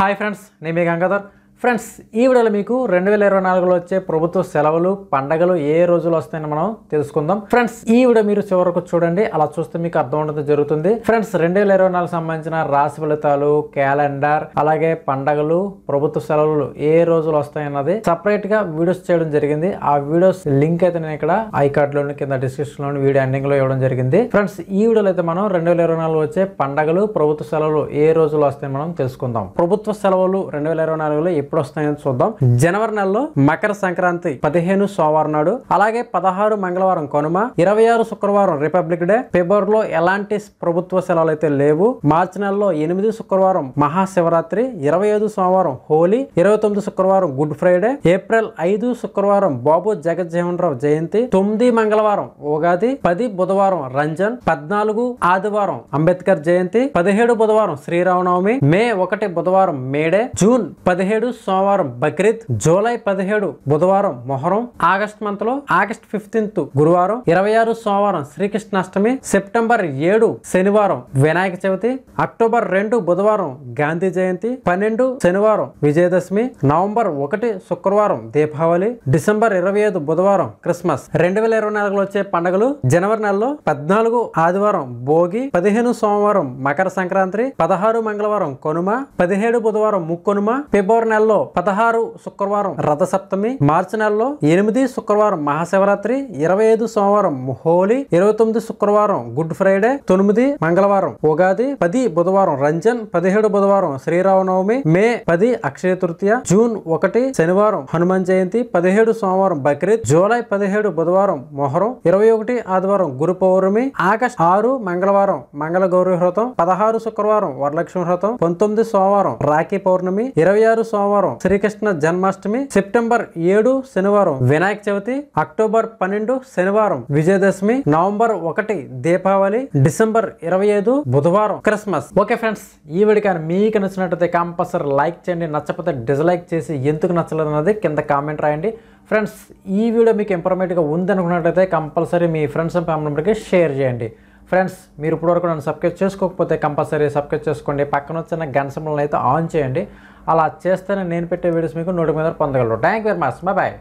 Hi friends, నేను మీ Gangadhar. Friends, ఈ వీడియోలో మీకు 2024లో వచ్చే ప్రభుత్వ సెలవులు పండగలు ఏ రోజులు వస్తాయని మనం తెలుసుకుందాం. ఫ్రెండ్స్, ఈ వీడియో మీరు చివరకు చూడండి, అలా చూస్తే మీకు అర్థం ఉండడం జరుగుతుంది. ఫ్రెండ్స్, 2024 సంబంధించిన రాశి ఫలితాలు, క్యాలెండర్, అలాగే పండగలు, ప్రభుత్వ సెలవులు ఏ రోజులు వస్తాయన్నది సపరేట్ గా వీడియోస్ చేయడం జరిగింది. ఆ వీడియోస్ లింక్ అయితే నేను ఇక్కడ ఐ కార్డ్ లోని కింద డిస్క్రిప్షన్ లోని వీడియో ఎండింగ్ లో ఇవ్వడం జరిగింది. ఫ్రెండ్స్, ఈ వీడియోలో అయితే మనం 2024 వచ్చే పండగలు, ప్రభుత్వ సెలవులు ఏ రోజులు వస్తాయని మనం తెలుసుకుందాం. ప్రభుత్వ సెలవులు 2024లో ఎప్పుడు వస్తాయని చూద్దాం. జనవరి నెలలో మకర సంక్రాంతి 15 సోమవారం నాడు, అలాగే 16 మంగళవారం కనుమ, 26 శుక్రవారం రిపబ్లిక్ డే. ఫిబ్రవరిలో ఎలాంటి ప్రభుత్వ సెలవులు అయితే లేవు. మార్చి నెలలో 8 శుక్రవారం మహాశివరాత్రి, 25 సోమవారం హోలీ, 29 శుక్రవారం గుడ్ ఫ్రైడే, ఏప్రిల్ 5 శుక్రవారం బాబు జగజ్జీవన్ రావు జయంతి, 9 మంగళవారం ఉగాది, 10 బుధవారం రంజాన్, 14 ఆదివారం అంబేద్కర్ జయంతి, 17 బుధవారం శ్రీరామనవమి, మే 1 బుధవారం మేడే, జూన్ 17 సోమవారం బక్రీద్, జూలై 17 బుధవారం మొహరం, ఆగస్ట్ మంత్ లో ఆగస్ట్ 15 గురువారం, 26 సోమవారం శ్రీకృష్ణాష్టమి, సెప్టెంబర్ 7 శనివారం వినాయక చవితి, అక్టోబర్ 2 బుధవారం గాంధీ జయంతి, 12 శనివారం విజయదశమి, నవంబర్ 1 శుక్రవారం దీపావళి, డిసెంబర్ 25 బుధవారం క్రిస్మస్. 2024లో వచ్చే పండుగలు: జనవరి నెలలో 14 ఆదివారం భోగి, 15 సోమవారం మకర సంక్రాంతి, 16 మంగళవారం కనుమ, 17 బుధవారం ముక్కనుమ, ఫిబ్రవరి నెలలో 16 శుక్రవారం రథసప్తమి, మార్చి నెలలో 8 శుక్రవారం మహాశివరాత్రి, 25 సోమవారం హోలీ, 29 శుక్రవారం గుడ్ ఫ్రైడే, 9 మంగళవారం ఉగాది, 10 బుధవారం రంజాన్, 17 బుధవారం శ్రీరామనవమి, మే 10 అక్షయ తృతీయ, జూన్ 1 శనివారం హనుమాన్ జయంతి, 17 సోమవారం బక్రీద్, జూలై 17 బుధవారం మొహరం, 21 ఆదివారం గురు పౌర్ణమి, ఆగస్ట్ 6 మంగళవారం మంగళ గౌరీ వ్రతం, 16 శుక్రవారం వరలక్ష్మి వ్రతం, 19 సోమవారం రాఖీ పౌర్ణమి, 26 సోమవారం శ్రీకృష్ణ జన్మాష్టమి, సెప్టెంబర్ 7 శనివారం వినాయక చవితి, అక్టోబర్ 12 శనివారం విజయదశమి, నవంబర్ 1 దీపావళి, డిసెంబర్ 25 బుధవారం క్రిస్మస్. ఓకే ఫ్రెండ్స్, ఈ వీడియో కానీ మీకు నచ్చినట్లయితే కంపల్సరీ లైక్ చేయండి. నచ్చకపోతే డిస్లైక్ చేసి ఎందుకు నచ్చలేదు అన్నది కింద కామెంట్ రాయండి. ఫ్రెండ్స్, ఈ వీడియో మీకు ఇన్ఫర్మేటివ్గా ఉందనుకున్నట్లయితే కంపల్సరీ మీ ఫ్రెండ్స్ అండ్ ఫ్యామిలీ మెంబర్కి షేర్ చేయండి. ఫ్రెండ్స్, మీరు ఇప్పటివరకు నన్ను సబ్స్క్రైబ్ చేసుకోకపోతే కంపల్సరీ సబ్స్క్రైబ్ చేసుకోండి. పక్కన వచ్చిన గంట సింబల్ని అయితే ఆన్ చేయండి. అలా చేస్తేనే నేను పెట్టే వీడియోస్ మీకు నోటిఫికేషన్ పొందగలరు. Thank you very much. Bye.